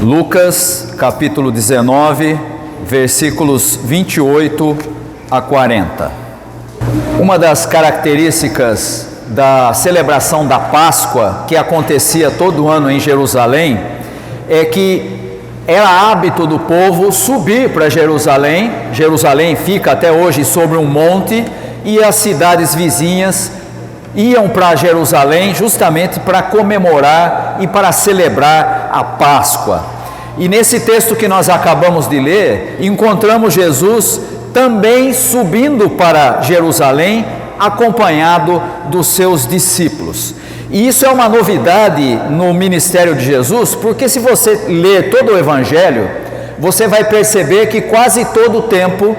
Lucas, capítulo 19, versículos 28 a 40. Uma das características da celebração da Páscoa, que acontecia todo ano em Jerusalém, é que era hábito do povo subir para Jerusalém. Jerusalém fica até hoje sobre um monte, e as cidades vizinhas iam para Jerusalém justamente para comemorar e para celebrar a Páscoa. E nesse texto que nós acabamos de ler, encontramos Jesus também subindo para Jerusalém, acompanhado dos seus discípulos. E isso é uma novidade no ministério de Jesus, porque se você ler todo o Evangelho, você vai perceber que quase todo o tempo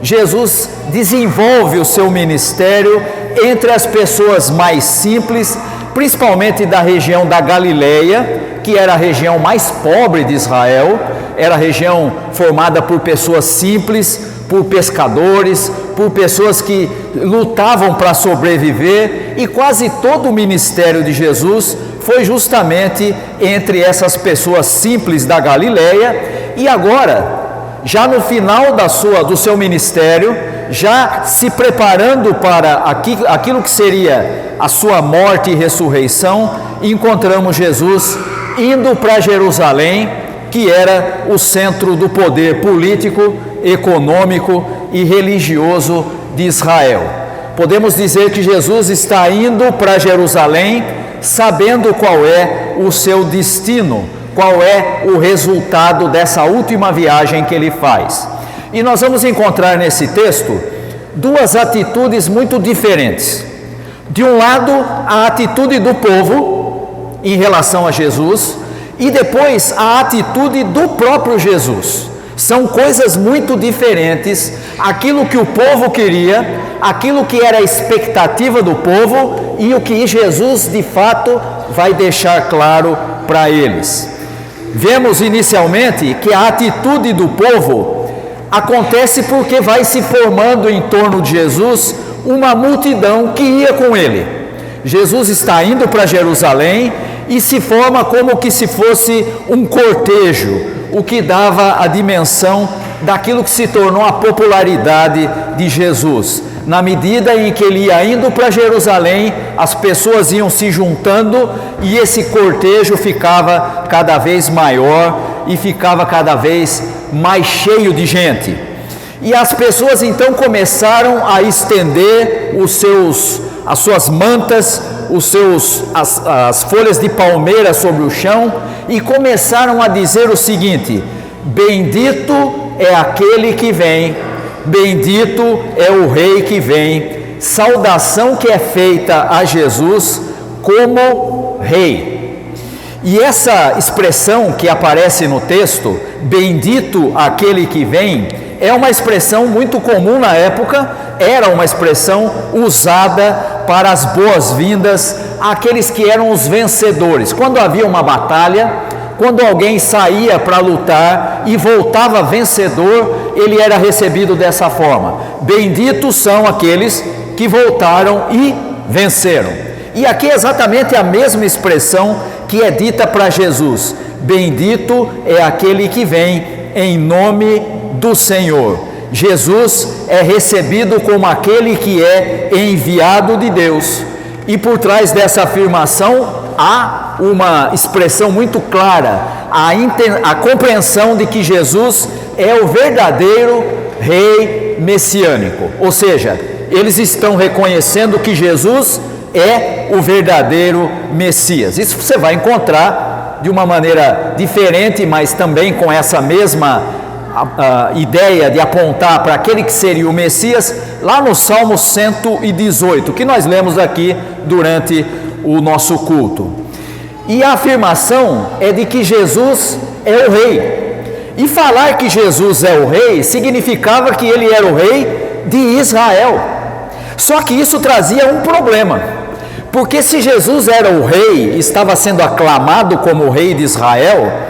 Jesus desenvolve o seu ministério entre as pessoas mais simples, principalmente da região da Galileia, que era a região mais pobre de Israel, era a região formada por pessoas simples, por pescadores, por pessoas que lutavam para sobreviver, e quase todo o ministério de Jesus foi justamente entre essas pessoas simples da Galileia. E agora, já no final do seu ministério, já se preparando para aquilo que seria a sua morte e ressurreição, encontramos Jesus indo para Jerusalém, que era o centro do poder político, econômico e religioso de Israel. Podemos dizer que Jesus está indo para Jerusalém sabendo qual é o seu destino, qual é o resultado dessa última viagem que ele faz. E nós vamos encontrar nesse texto duas atitudes muito diferentes. De um lado, a atitude do povo em relação a Jesus, e depois a atitude do próprio Jesus. São coisas muito diferentes, aquilo que o povo queria, aquilo que era a expectativa do povo e o que Jesus de fato vai deixar claro para eles. Vemos inicialmente que a atitude do povo acontece porque vai se formando em torno de Jesus uma multidão que ia com ele. Jesus está indo para Jerusalém e se forma como que se fosse um cortejo, o que dava a dimensão daquilo que se tornou a popularidade de Jesus. Na medida em que ele ia indo para Jerusalém, as pessoas iam se juntando e esse cortejo ficava cada vez maior e ficava cada vez mais cheio de gente. E as pessoas então começaram a estender as suas mantas, as folhas de palmeira sobre o chão, e começaram a dizer o seguinte: bendito é aquele que vem, bendito é o rei que vem, saudação que é feita a Jesus como rei. E essa expressão que aparece no texto, bendito aquele que vem, é uma expressão muito comum na época, era uma expressão usada para as boas-vindas àqueles que eram os vencedores. Quando havia uma batalha, quando alguém saía para lutar e voltava vencedor, ele era recebido dessa forma: benditos são aqueles que voltaram e venceram. E aqui é exatamente a mesma expressão que é dita para Jesus: bendito é aquele que vem em nome do Senhor. Jesus é recebido como aquele que é enviado de Deus. E por trás dessa afirmação há uma expressão muito clara, a compreensão de que Jesus é o verdadeiro rei messiânico. Ou seja, eles estão reconhecendo que Jesus é o verdadeiro Messias. Isso você vai encontrar de uma maneira diferente, mas também com essa mesma ideia de apontar para aquele que seria o Messias, lá no Salmo 118, que nós lemos aqui durante o nosso culto. E a afirmação é de que Jesus é o rei. E falar que Jesus é o rei significava que ele era o rei de Israel. Só que isso trazia um problema, porque se Jesus era o rei, estava sendo aclamado como o rei de Israel,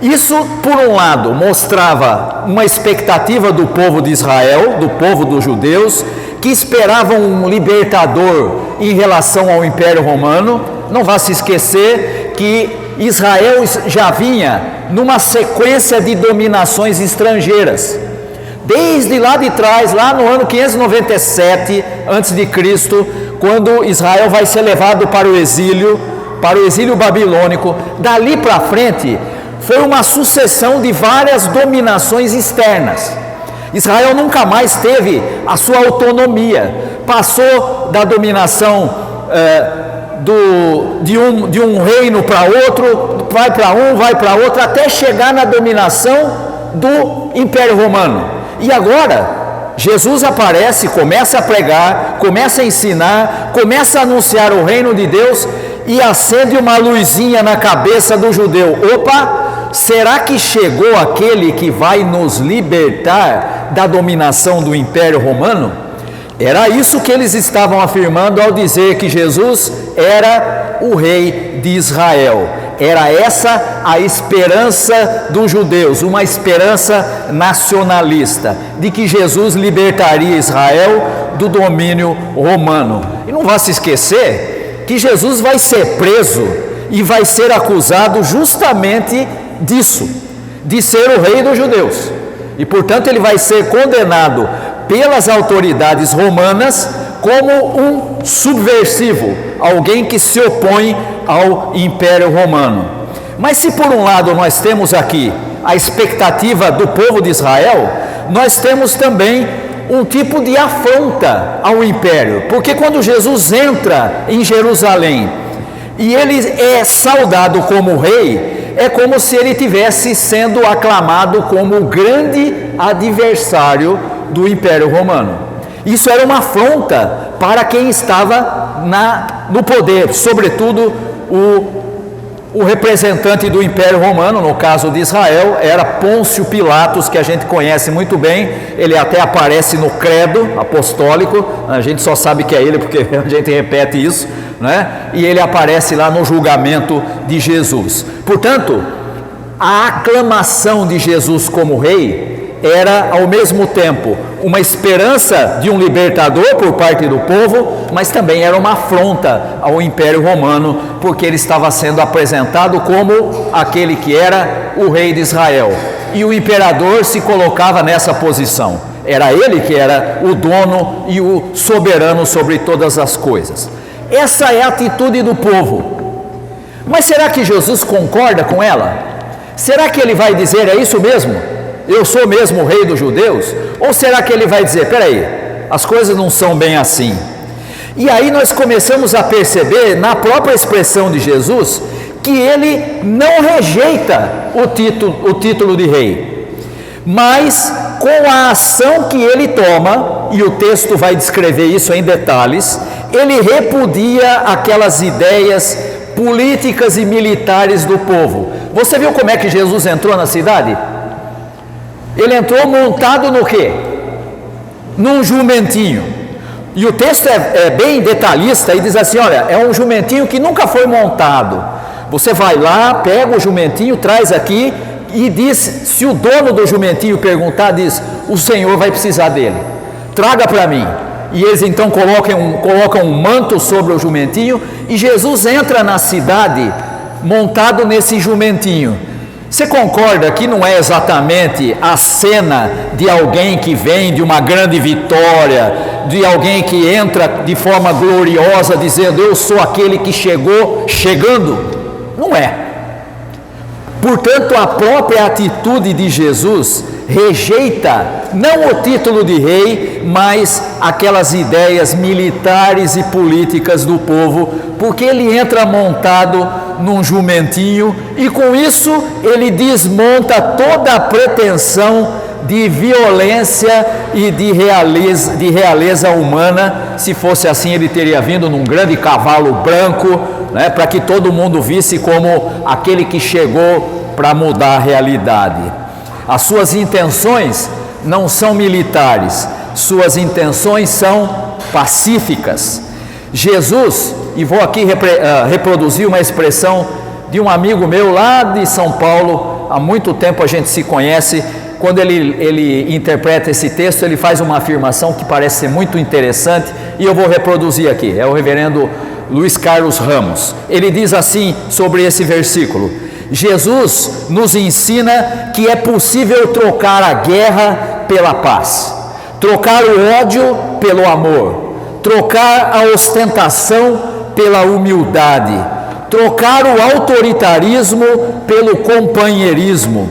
isso, por um lado, mostrava uma expectativa do povo de Israel, do povo dos judeus, que esperavam um libertador em relação ao Império Romano. Não vá se esquecer que Israel já vinha numa sequência de dominações estrangeiras. Desde lá de trás, lá no ano 597 a.C., quando Israel vai ser levado para o exílio babilônico, dali para frente, foi uma sucessão de várias dominações externas. Israel nunca mais teve a sua autonomia, passou da dominação de um reino para outro, vai para outro, até chegar na dominação do Império Romano. E agora, Jesus aparece, começa a pregar, começa a ensinar, começa a anunciar o reino de Deus e acende uma luzinha na cabeça do judeu. Opa, será que chegou aquele que vai nos libertar da dominação do Império Romano? Era isso que eles estavam afirmando ao dizer que Jesus era o rei de Israel. Era essa a esperança dos judeus, uma esperança nacionalista, de que Jesus libertaria Israel do domínio romano. E não vá se esquecer que Jesus vai ser preso e vai ser acusado justamente disso, de ser o rei dos judeus. E portanto ele vai ser condenado pelas autoridades romanas como um subversivo, alguém que se opõe ao Império Romano. Mas se por um lado nós temos aqui a expectativa do povo de Israel, nós temos também um tipo de afronta ao Império, porque quando Jesus entra em Jerusalém e ele é saudado como rei, é como se ele tivesse sendo aclamado como o grande adversário do Império Romano. Isso era uma afronta para quem estava no poder, sobretudo o representante do Império Romano, no caso de Israel, era Pôncio Pilatos, que a gente conhece muito bem. Ele até aparece no credo apostólico, a gente só sabe que é ele porque a gente repete isso, né? E ele aparece lá no julgamento de Jesus. Portanto, a aclamação de Jesus como rei era ao mesmo tempo uma esperança de um libertador por parte do povo, mas também era uma afronta ao Império Romano, porque ele estava sendo apresentado como aquele que era o rei de Israel, e o imperador se colocava nessa posição, era ele que era o dono e o soberano sobre todas as coisas. Essa é a atitude do povo. Mas será que Jesus concorda com ela? Será que ele vai dizer, é isso mesmo? Eu sou mesmo o rei dos judeus? Ou será que ele vai dizer, peraí, as coisas não são bem assim? E aí nós começamos a perceber na própria expressão de Jesus que ele não rejeita o título de rei, mas com a ação que ele toma, e o texto vai descrever isso em detalhes, ele repudia aquelas ideias políticas e militares do povo. Você viu como é que Jesus entrou na cidade? Ele entrou montado no quê? Num jumentinho. E o texto é bem detalhista e diz assim, olha, é um jumentinho que nunca foi montado. Você vai lá, pega o jumentinho, traz aqui e diz, se o dono do jumentinho perguntar, diz, o Senhor vai precisar dele, traga para mim. E eles então colocam um manto sobre o jumentinho e Jesus entra na cidade montado nesse jumentinho. Você concorda que não é exatamente a cena de alguém que vem de uma grande vitória, de alguém que entra de forma gloriosa dizendo, eu sou aquele que chegando? Não é. Portanto, a própria atitude de Jesus rejeita não o título de rei, mas aquelas ideias militares e políticas do povo, porque ele entra montado num jumentinho e com isso ele desmonta toda a pretensão de violência e de realeza humana. Se fosse assim, ele teria vindo num grande cavalo branco, né, para que todo mundo visse como aquele que chegou para mudar a realidade. As suas intenções não são militares, suas intenções são pacíficas. Jesus, e vou aqui reproduzir uma expressão de um amigo meu lá de São Paulo, há muito tempo a gente se conhece. Quando ele interpreta esse texto, ele faz uma afirmação que parece ser muito interessante e eu vou reproduzir aqui. É o reverendo Luiz Carlos Ramos. Ele diz assim sobre esse versículo: Jesus nos ensina que é possível trocar a guerra pela paz, trocar o ódio pelo amor, trocar a ostentação pela humildade, trocar o autoritarismo pelo companheirismo,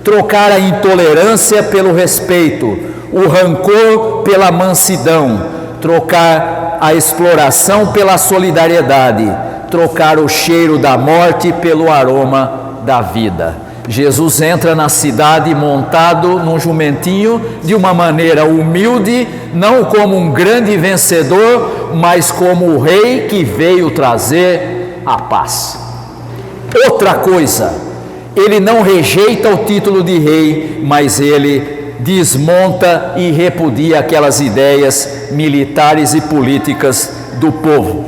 trocar a intolerância pelo respeito, o rancor pela mansidão, trocar a exploração pela solidariedade, trocar o cheiro da morte pelo aroma da vida. Jesus entra na cidade montado num jumentinho de uma maneira humilde, não como um grande vencedor, mas como o rei que veio trazer a paz. Outra coisa, ele não rejeita o título de rei, mas ele desmonta e repudia aquelas ideias militares e políticas do povo.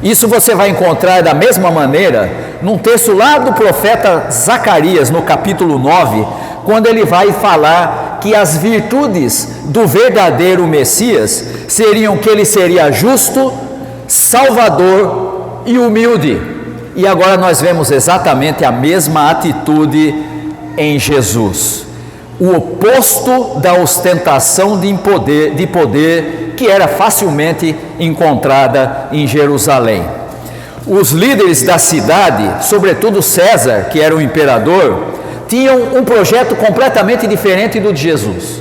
Isso você vai encontrar da mesma maneira num texto lá do profeta Zacarias, no capítulo 9, quando ele vai falar que as virtudes do verdadeiro Messias seriam que ele seria justo, salvador e humilde. E agora nós vemos exatamente a mesma atitude em Jesus. O oposto da ostentação de poder que era facilmente encontrada em Jerusalém. Os líderes da cidade, sobretudo César, que era o imperador, tinham um projeto completamente diferente do de Jesus.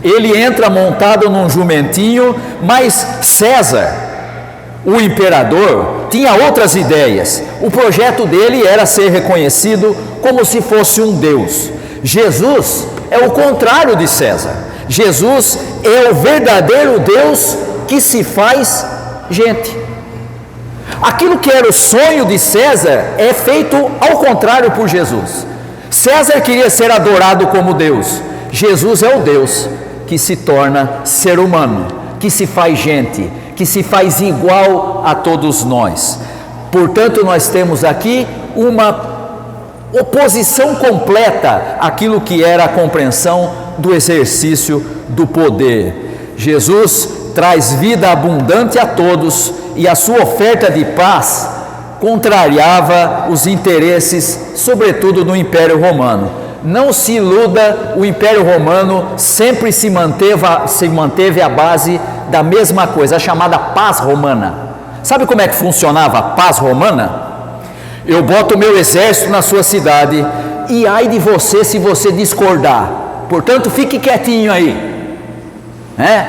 Ele entra montado num jumentinho, mas César, o imperador, tinha outras ideias. O projeto dele era ser reconhecido como se fosse um Deus. Jesus é o contrário de César. Jesus é o verdadeiro Deus que se faz gente. Aquilo que era o sonho de César é feito ao contrário por Jesus. César queria ser adorado como Deus. Jesus é o Deus que se torna ser humano, que se faz gente, que se faz igual a todos nós. Portanto, nós temos aqui uma oposição completa àquilo que era a compreensão do exercício do poder. Jesus traz vida abundante a todos e a sua oferta de paz contrariava os interesses, sobretudo do Império Romano. Não se iluda, o Império Romano sempre se manteve à base da mesma coisa, a chamada paz romana. Sabe como é que funcionava a paz romana? Eu boto o meu exército na sua cidade e ai de você se você discordar. Portanto, fique quietinho aí.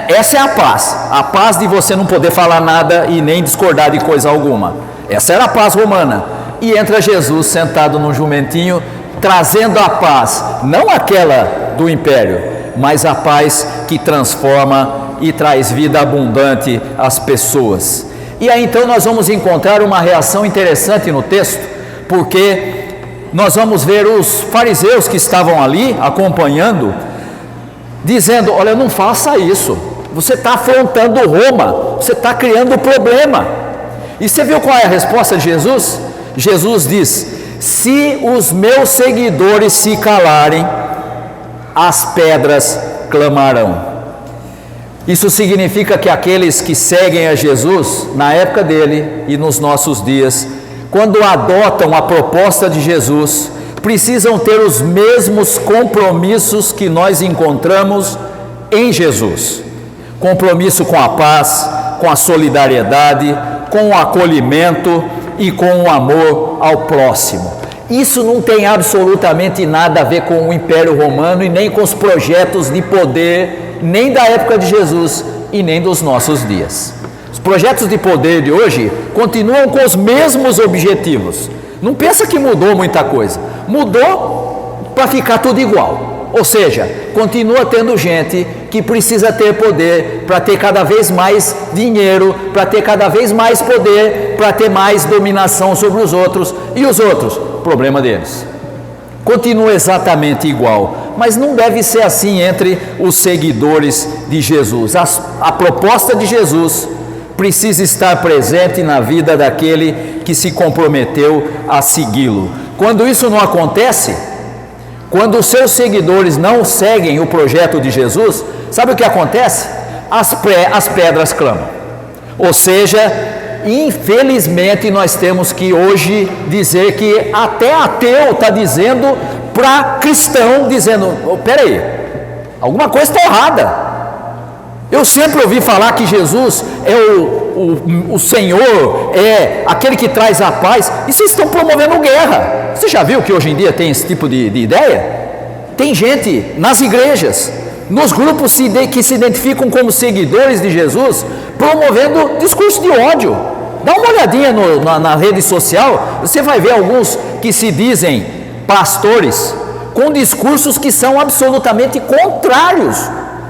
Essa é a paz de você não poder falar nada e nem discordar de coisa alguma. Essa era a paz romana. E entra Jesus sentado num jumentinho, trazendo a paz, não aquela do império, mas a paz que transforma e traz vida abundante às pessoas. E aí então nós vamos encontrar uma reação interessante no texto, porque nós vamos ver os fariseus que estavam ali acompanhando, dizendo: olha, não faça isso, você está afrontando Roma, você está criando problema. E você viu qual é a resposta de Jesus? Jesus diz: se os meus seguidores se calarem, as pedras clamarão. Isso significa que aqueles que seguem a Jesus, na época dele e nos nossos dias, quando adotam a proposta de Jesus, precisam ter os mesmos compromissos que nós encontramos em Jesus. Compromisso com a paz, com a solidariedade, com o acolhimento e com o amor ao próximo. Isso não tem absolutamente nada a ver com o Império Romano e nem com os projetos de poder, nem da época de Jesus e nem dos nossos dias. Os projetos de poder de hoje continuam com os mesmos objetivos. Não pensa que mudou muita coisa. Mudou para ficar tudo igual. Ou seja, continua tendo gente que precisa ter poder para ter cada vez mais dinheiro, para ter cada vez mais poder, para ter mais dominação sobre os outros. E os outros? Problema deles. Continua exatamente igual, mas não deve ser assim entre os seguidores de Jesus. A proposta de Jesus precisa estar presente na vida daquele que se comprometeu a segui-lo. Quando isso não acontece, quando os seus seguidores não seguem o projeto de Jesus, sabe o que acontece? As pedras clamam. Ou seja, infelizmente nós temos que hoje dizer que até ateu está dizendo para cristão, dizendo, peraí, alguma coisa está errada. Eu sempre ouvi falar que Jesus é o Senhor, é aquele que traz a paz, e vocês estão promovendo guerra. Você já viu que hoje em dia tem esse tipo de ideia? Tem gente nas igrejas, nos grupos que se identificam como seguidores de Jesus, promovendo discurso de ódio. Dá uma olhadinha na rede social, você vai ver alguns que se dizem pastores, com discursos que são absolutamente contrários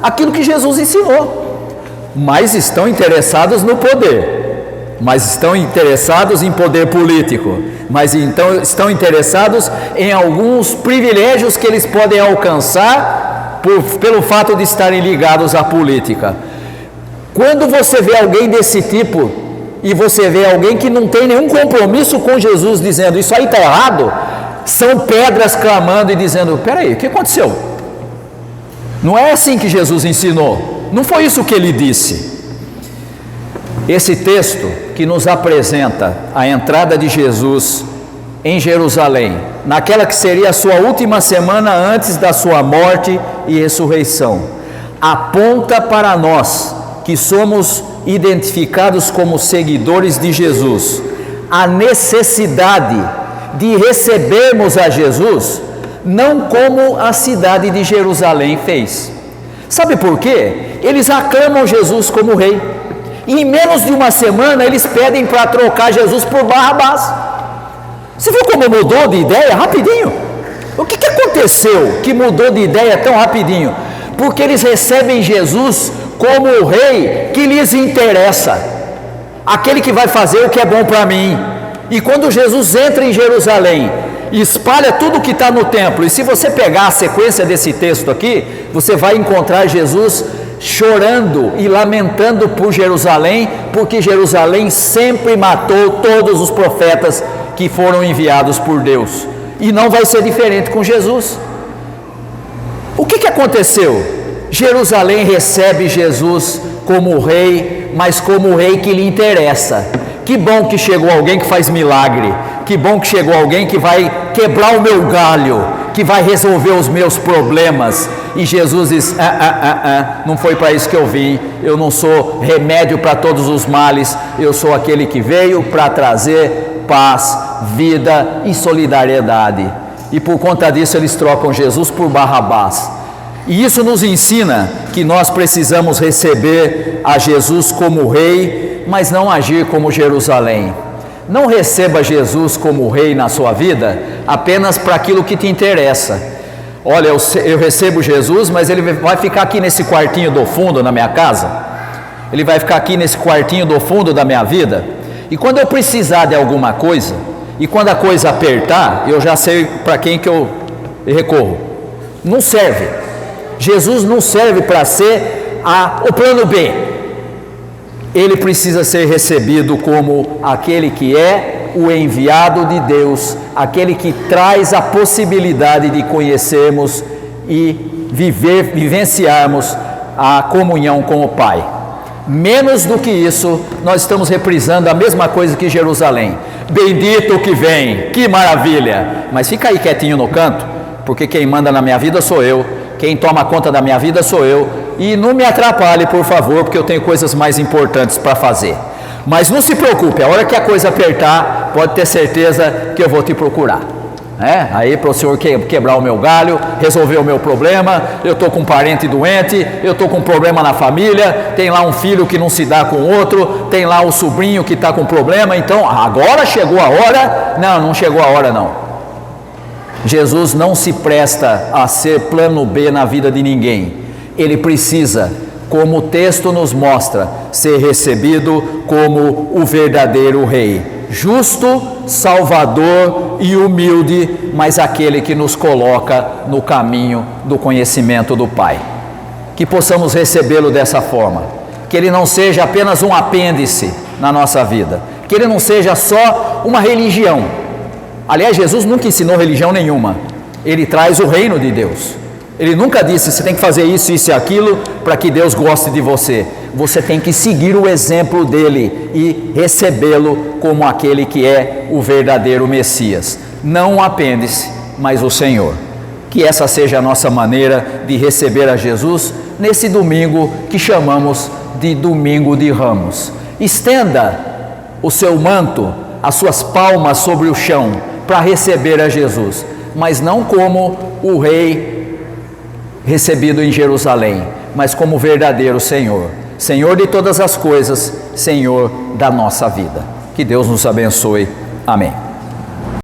àquilo que Jesus ensinou, mas estão interessados no poder, mas estão interessados em poder político, mas então estão interessados em alguns privilégios que eles podem alcançar pelo fato de estarem ligados à política. Quando você vê alguém desse tipo, e você vê alguém que não tem nenhum compromisso com Jesus, dizendo, isso aí está errado, são pedras clamando e dizendo, peraí, o que aconteceu? Não é assim que Jesus ensinou, não foi isso que ele disse. Esse texto que nos apresenta a entrada de Jesus em Jerusalém, naquela que seria a sua última semana antes da sua morte e ressurreição, aponta para nós, que somos identificados como seguidores de Jesus, a necessidade de recebermos a Jesus, não como a cidade de Jerusalém fez. Sabe por quê? Eles aclamam Jesus como rei, e em menos de uma semana eles pedem para trocar Jesus por Barrabás. Você viu como mudou de ideia rapidinho? O que aconteceu que mudou de ideia tão rapidinho? Porque eles recebem Jesus como o rei que lhes interessa, aquele que vai fazer o que é bom para mim. E quando Jesus entra em Jerusalém, espalha tudo o que está no templo, e se você pegar a sequência desse texto aqui, você vai encontrar Jesus chorando e lamentando por Jerusalém, porque Jerusalém sempre matou todos os profetas que foram enviados por Deus, e não vai ser diferente com Jesus. O que aconteceu? Jerusalém recebe Jesus como rei, mas como o rei que lhe interessa. Que bom que chegou alguém que faz milagre, que bom que chegou alguém que vai quebrar o meu galho, que vai resolver os meus problemas. E Jesus diz, não foi para isso que eu vim, eu não sou remédio para todos os males, eu sou aquele que veio para trazer paz, vida e solidariedade. E por conta disso eles trocam Jesus por Barrabás. E isso nos ensina que nós precisamos receber a Jesus como rei, mas não agir como Jerusalém. Não receba Jesus como rei na sua vida apenas para aquilo que te interessa. Olha, eu recebo Jesus, mas ele vai ficar aqui nesse quartinho do fundo na minha casa, ele vai ficar aqui nesse quartinho do fundo da minha vida, e quando eu precisar de alguma coisa, e quando a coisa apertar, eu já sei para quem que eu recorro. Não serve. Jesus não serve para ser o plano B. Ele precisa ser recebido como aquele que é o enviado de Deus, aquele que traz a possibilidade de conhecermos e vivenciarmos a comunhão com o Pai. Menos do que isso, nós estamos reprisando a mesma coisa que Jerusalém. Bendito o que vem, que maravilha! Mas fica aí quietinho no canto, porque quem manda na minha vida sou eu, quem toma conta da minha vida sou eu, e não me atrapalhe, por favor, porque eu tenho coisas mais importantes para fazer. Mas não se preocupe, a hora que a coisa apertar, pode ter certeza que eu vou te procurar. Aí para o senhor quebrar o meu galho, resolver o meu problema, eu estou com um parente doente, eu estou com um problema na família, tem lá um filho que não se dá com o outro, tem lá o sobrinho que está com problema, então agora chegou a hora? Não chegou a hora não. Jesus não se presta a ser plano B na vida de ninguém. Ele precisa, como o texto nos mostra, ser recebido como o verdadeiro rei, justo, salvador e humilde, mas aquele que nos coloca no caminho do conhecimento do Pai. Que possamos recebê-lo dessa forma, que ele não seja apenas um apêndice na nossa vida, que ele não seja só uma religião. Aliás, Jesus nunca ensinou religião nenhuma, ele traz o reino de Deus. Ele nunca disse, você tem que fazer isso, isso e aquilo, para que Deus goste de você. você tem que seguir o exemplo dele e recebê-lo como aquele que é o verdadeiro Messias. Não o apêndice, mas o Senhor. Que essa seja a nossa maneira de receber a Jesus nesse domingo que chamamos de Domingo de Ramos. Estenda o seu manto, as suas palmas sobre o chão para receber a Jesus, mas não como o rei recebido em Jerusalém, mas como o verdadeiro Senhor, Senhor de todas as coisas, Senhor da nossa vida. Que Deus nos abençoe. Amém.